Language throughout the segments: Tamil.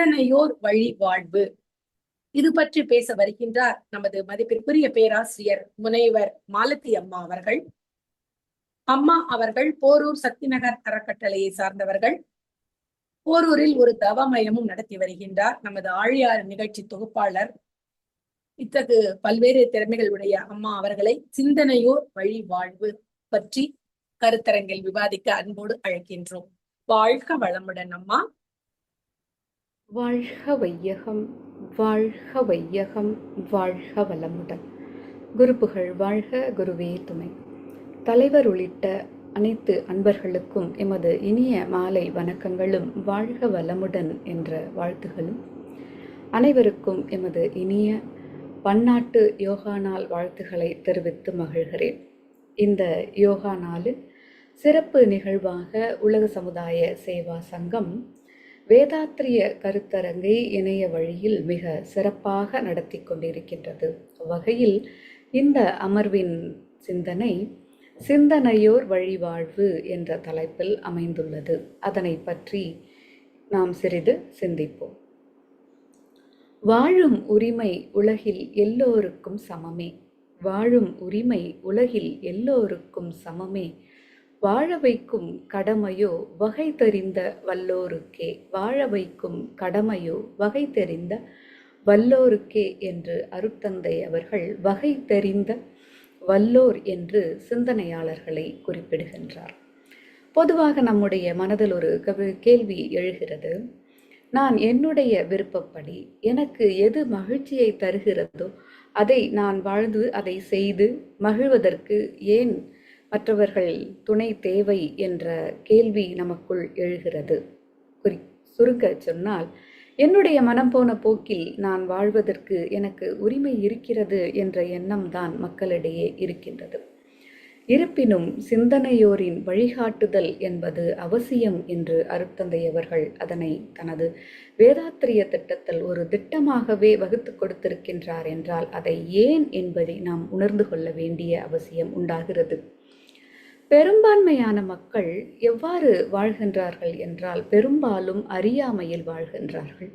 சிந்தனையோர் வழி வாழ்வு. இது பற்றி பேச வருகின்றார் நமது மதிப்பிற்குரிய பேராசிரியர் முனைவர் மாலதி அம்மா அவர்கள். அம்மா அவர்கள் போரூர் சக்திநகர் அறக்கட்டளையை சார்ந்தவர்கள். போரூரில் ஒரு தவமயமும் நடத்தி வருகின்றார். நமது ஆழியார் நிகழ்ச்சி தொகுப்பாளர். இத்தகு பல்வேறு திறமைகள் உடைய அம்மா அவர்களை சிந்தனையோர் வழி வாழ்வு பற்றி கருத்தரங்கில் விவாதிக்க அன்போடு அழைக்கின்றோம். வாழ்க வளமுடன் அம்மா. வாழ்க வையகம், வாழ்க வையகம், வாழ்க வளமுடன். குருப்புகழ் வாழ்க, குருவே துணை. தலைவர் உள்ளிட்ட அனைத்து அன்பர்களுக்கும் எமது இனிய மாலை வணக்கங்களும் வாழ்க வளமுடன் என்ற வாழ்த்துகளும், அனைவருக்கும் எமது இனிய பன்னாட்டு யோகா நாள் வாழ்த்துக்களை தெரிவித்து மகிழ்கிறேன். இந்த யோகா நாளில் சிறப்பு நிகழ்வாக உலக சமுதாய சேவா சங்கம் வேதாத்திரிய கருத்தரங்கை இணைய வழியில் மிக சிறப்பாக நடத்தி கொண்டிருக்கின்றது. வகையில் இந்த அமர்வின் சிந்தனை சிந்தனையோர் வழிவாழ்வு என்ற தலைப்பில் அமைந்துள்ளது. அதனை பற்றி நாம் சிறிது சிந்திப்போம். வாழும் உரிமை உலகில் எல்லோருக்கும் சமமே. வாழும் உரிமை உலகில் எல்லோருக்கும் சமமே. வாழ வைக்கும் கடமையோ வகை தெரிந்த வல்லோருக்கே. வாழ வைக்கும் கடமையோ வகை தெரிந்த வல்லோருக்கே என்று அருட்தந்தை அவர்கள் வகை தெரிந்த வல்லோர் என்று சிந்தனையாளர்களை குறிப்பிடுகின்றார். பொதுவாக நம்முடைய மனதில் ஒரு கேள்வி எழுகிறது. நான் என்னுடைய விருப்பப்படி எனக்கு எது மகிழ்ச்சியை தருகிறதோ அதை நான் வாழ்ந்து அதை செய்து மகிழ்வதற்கு ஏன் மற்றவர்கள் துணை தேவை என்ற கேள்வி நமக்குள் எழுகிறது. சுருங்க சொன்னால், என்னுடைய மனம் போன போக்கில் நான் வாழ்வதற்கு எனக்கு உரிமை இருக்கிறது என்ற எண்ணம் தான் மக்களிடையே இருக்கின்றது. இருப்பினும் சிந்தனையோரின் வழிகாட்டுதல் என்பது அவசியம் என்று அருட்தந்தை அவர்கள் அதனை தனது வேதாத்திரிய திட்டத்தில் ஒரு திட்டமாகவே வகுத்து கொடுத்திருக்கின்றார் என்றால் அதை ஏன் என்பதை நாம் உணர்ந்து கொள்ள வேண்டிய அவசியம் உண்டாகிறது. பெரும்பான்மையான மக்கள் எவ்வாறு வாழ்கின்றார்கள் என்றால், பெரும்பாலும் அறியாமையில் வாழ்கின்றார்கள்,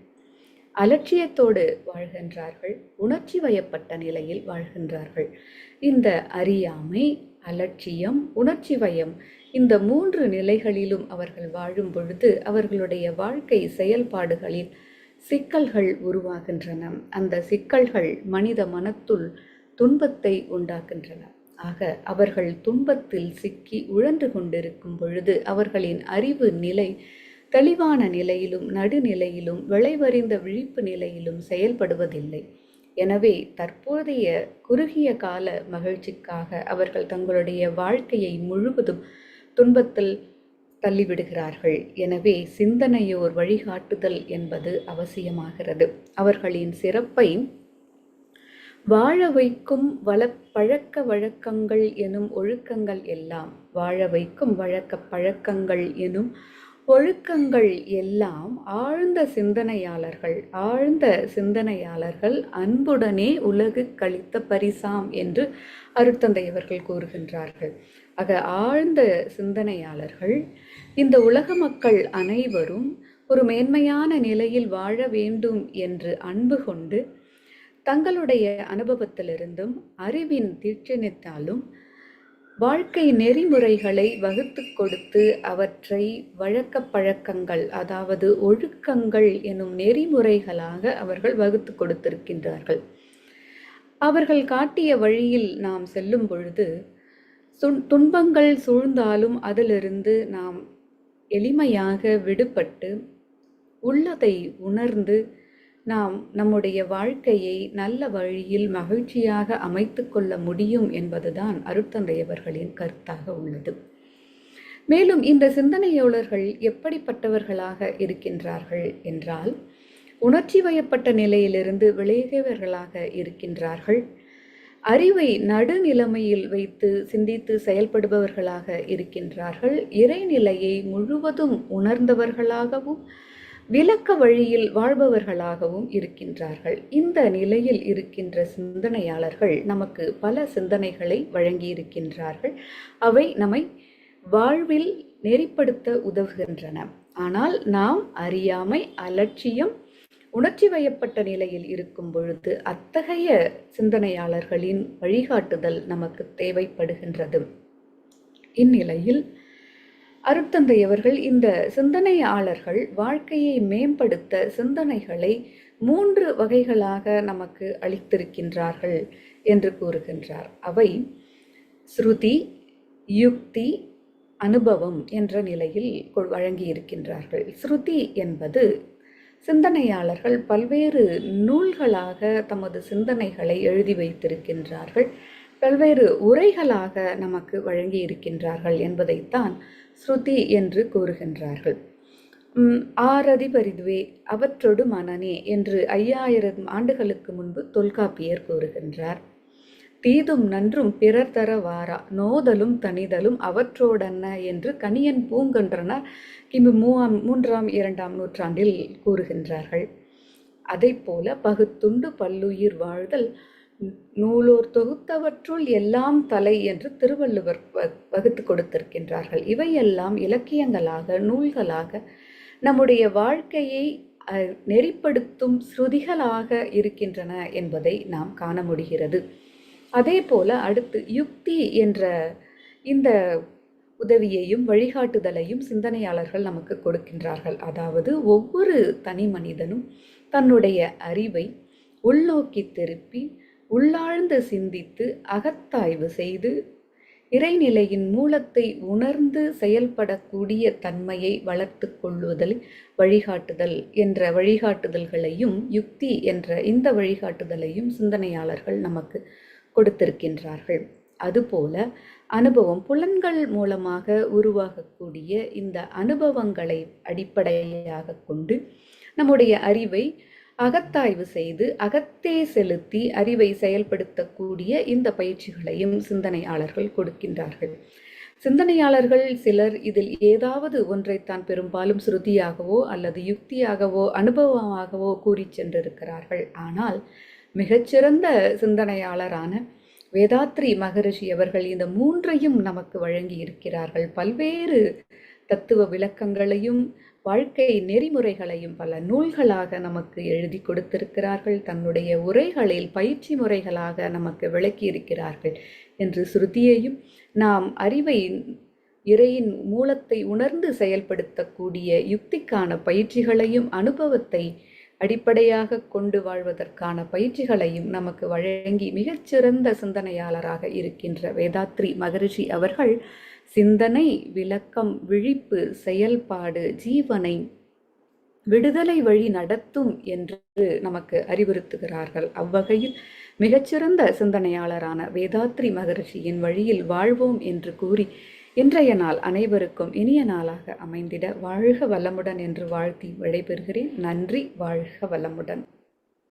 அலட்சியத்தோடு வாழ்கின்றார்கள், உணர்ச்சி வயப்பட்ட நிலையில் வாழ்கின்றார்கள். இந்த அறியாமை, அலட்சியம், உணர்ச்சி வயம், இந்த 3 நிலைகளிலும் அவர்கள் வாழும் பொழுது அவர்களுடைய வாழ்க்கை செயல்பாடுகளில் சிக்கல்கள் உருவாகின்றன. அந்த சிக்கல்கள் மனித மனத்துள் துன்பத்தை உண்டாக்குகின்றன. ஆக அவர்கள் துன்பத்தில் சிக்கி உழன்று கொண்டிருக்கும் பொழுது அவர்களின் அறிவு நிலை தெளிவான நிலையிலும் நடுநிலையிலும் விளைவறிந்த விழிப்பு நிலையிலும் செயல்படுவதில்லை. எனவே தற்போதைய குறுகிய கால மகிழ்ச்சிக்காக அவர்கள் தங்களுடைய வாழ்க்கையை முழுவதும் துன்பத்தில் தள்ளிவிடுகிறார்கள். எனவே சிந்தனையோர் வழிகாட்டுதல் என்பது அவசியமாகிறது. அவர்களின் சிறப்பை வாழ வைக்கும் பழக்க வழக்கங்கள் எனும் ஒழுக்கங்கள் எல்லாம், வாழ வைக்கும் வழக்க பழக்கங்கள் எனும் ஒழுக்கங்கள் எல்லாம் ஆழ்ந்த சிந்தனையாளர்கள் அன்புடனே உலகு கழித்த பரிசாம் என்று அருட்தந்தை அவர்கள் கூறுகின்றார்கள். ஆக ஆழ்ந்த சிந்தனையாளர்கள் இந்த உலக மக்கள் அனைவரும் ஒரு மேன்மையான நிலையில் வாழ வேண்டும் என்று அன்பு கொண்டு தங்களுடைய அனுபவத்திலிருந்தும் அறிவின் தீட்சணித்தாலும் வாழ்க்கை நெறிமுறைகளை வகுத்து கொடுத்து அவற்றை வழக்க பழக்கங்கள், அதாவது ஒழுக்கங்கள் எனும் நெறிமுறைகளாக அவர்கள் வகுத்து கொடுத்திருக்கின்றார்கள். அவர்கள் காட்டிய வழியில் நாம் செல்லும் பொழுது துன்பங்கள் சூழ்ந்தாலும் அதிலிருந்து நாம் எளிமையாக விடுபட்டு உள்ளதை உணர்ந்து நாம் நம்முடைய வாழ்க்கையை நல்ல வழியில் மகிழ்ச்சியாக அமைத்து கொள்ள முடியும் என்பதுதான் அருட்தந்தையவர்களின் கருத்தாக உள்ளது. மேலும் இந்த சிந்தனையாளர்கள் எப்படிப்பட்டவர்களாக இருக்கின்றார்கள் என்றால், உணர்ச்சி வயப்பட்ட நிலையிலிருந்து விலகியவர்களாக இருக்கின்றார்கள். அறிவை நடுநிலைமையில் வைத்து சிந்தித்து செயல்படுபவர்களாக இருக்கின்றார்கள். இறைநிலையை முழுவதும் உணர்ந்தவர்களாகவும் விளக்க வழியில் வாழ்பவர்களாகவும் இருக்கின்றார்கள். இந்த நிலையில் இருக்கின்ற சிந்தனையாளர்கள் நமக்கு பல சிந்தனைகளை வழங்கியிருக்கின்றார்கள். அவை நம்மை வாழ்வில் நெறிப்படுத்த உதவுகின்றன. ஆனால் நாம் அறியாமை, அலட்சியம், உணர்ச்சி வயப்பட்ட நிலையில் இருக்கும் பொழுது அத்தகைய சிந்தனையாளர்களின் வழிகாட்டுதல் நமக்கு தேவைப்படுகின்றது. இந்நிலையில் அருட்தந்தை அவர்கள் இந்த சிந்தனையாளர்கள் வாழ்க்கையை மேம்படுத்த சிந்தனைகளை 3 வகைகளாக நமக்கு அளித்திருக்கின்றார்கள் என்று கூறுகின்றார். அவை ஸ்ருதி, யுக்தி, அனுபவம் என்ற நிலையில் வழங்கியிருக்கின்றார்கள். ஸ்ருதி என்பது சிந்தனையாளர்கள் பல்வேறு நூல்களாக தமது சிந்தனைகளை எழுதி வைத்திருக்கின்றார்கள், பல்வேறு உரைகளாக நமக்கு வழங்கி இருக்கின்றார்கள் என்பதைத்தான் ஸ்ருதி என்று கூறுகின்றார்கள். ஆரதி பரிதுவே அவற்றொடு மனனே என்று 5000 ஆண்டுகளுக்கு முன்பு தொல்காப்பியர் கூறுகின்றார். தீதும் நன்றும் பிறர் தர வாரா நோதலும் தனிதலும் அவற்றோடன்ன என்று கணியன் பூங்கன்றனர் கிமு 3ஆம் 2ஆம் நூற்றாண்டில் கூறுகின்றார்கள். அதை போல பகுத்துண்டு பல்லுயிர் வாழ்தல் நூலோர் தொகுத்தவற்றுள் எல்லாம் தலை என்று திருவள்ளுவர் வகுத்து கொடுத்திருக்கின்றார்கள். இவையெல்லாம் இலக்கியங்களாக, நூல்களாக நம்முடைய வாழ்க்கையை நெறிப்படுத்தும் ஸ்ருதிகளாக இருக்கின்றன என்பதை நாம் காண முடிகிறது. அதே போல அடுத்து யுக்தி என்ற இந்த உதவியையும் வழிகாட்டுதலையும் சிந்தனையாளர்கள் நமக்கு கொடுக்கின்றார்கள். அதாவது ஒவ்வொரு தனி மனிதனும் தன்னுடைய அறிவை உள்நோக்கி திருப்பி உள்ளாழ்ந்து சிந்தித்து அகத்தாய்வு செய்து இறைநிலையின் மூலத்தை உணர்ந்து செயல்படக்கூடிய தன்மையை வளர்த்து கொள்ளுதல் வழிகாட்டுதல் என்ற வழிகாட்டுதல்களையும் யுக்தி என்ற இந்த வழிகாட்டுதலையும் சிந்தனையாளர்கள் நமக்கு கொடுத்திருக்கின்றார்கள். அதுபோல அனுபவம், புலன்கள் மூலமாக உருவாகக்கூடிய இந்த அனுபவங்களை அடிப்படையாக கொண்டு நம்முடைய அறிவை அகத்தாய்வு செய்து அகத்தே செலுத்தி அறிவை செயல்படுத்தக்கூடிய இந்த பயிற்சிகளையும் சிந்தனையாளர்கள் கொடுக்கின்றார்கள். சிந்தனையாளர்கள் சிலர் இதில் ஏதாவது ஒன்றைத்தான் பெரும்பாலும் ஸ்ருதியாகவோ அல்லது யுக்தியாகவோ அனுபவமாகவோ கூறி சென்றிருக்கிறார்கள். ஆனால் மிகச்சிறந்த சிந்தனையாளரான வேதாத்ரி மகரிஷி அவர்கள் இந்த 3ஐயும் நமக்கு வழங்கி இருக்கிறார்கள். பல்வேறு தத்துவ விளக்கங்களையும் வாழ்க்கை நெறிமுறைகளையும் பல நூல்களாக நமக்கு எழுதி கொடுத்திருக்கிறார்கள். தன்னுடைய உரைகளில் பயிற்சி முறைகளாக நமக்கு விளக்கி இருக்கிறார்கள் என்று ஸ்ருதியையும், நாம் அறிவை இறையின் மூலத்தை உணர்ந்து செயல்படுத்தக்கூடிய யுக்திக்கான பயிற்சிகளையும், அனுபவத்தை அடிப்படையாக கொண்டு வாழ்வதற்கான பயிற்சிகளையும் நமக்கு வழங்கி மிகச்சிறந்த சிந்தனையாளராக இருக்கின்ற வேதாத்ரி மகரிஷி அவர்கள் சிந்தனை, விளக்கம், விழிப்பு, செயல்பாடு ஜீவனை விடுதலை வழி நடத்தும் என்று நமக்கு அறிவுறுத்துகிறார்கள். அவ்வகையில் மிகச்சிறந்த சிந்தனையாளரான வேதாத்ரி மகரிஷியின் வழியில் வாழ்வோம் என்று கூறி இன்றைய நாள் அனைவருக்கும் இனிய நாளாக அமைந்திட வாழ்க வளமுடன் என்று வாழ்த்தி விடைபெறுகிறேன். நன்றி. வாழ்க வளமுடன்.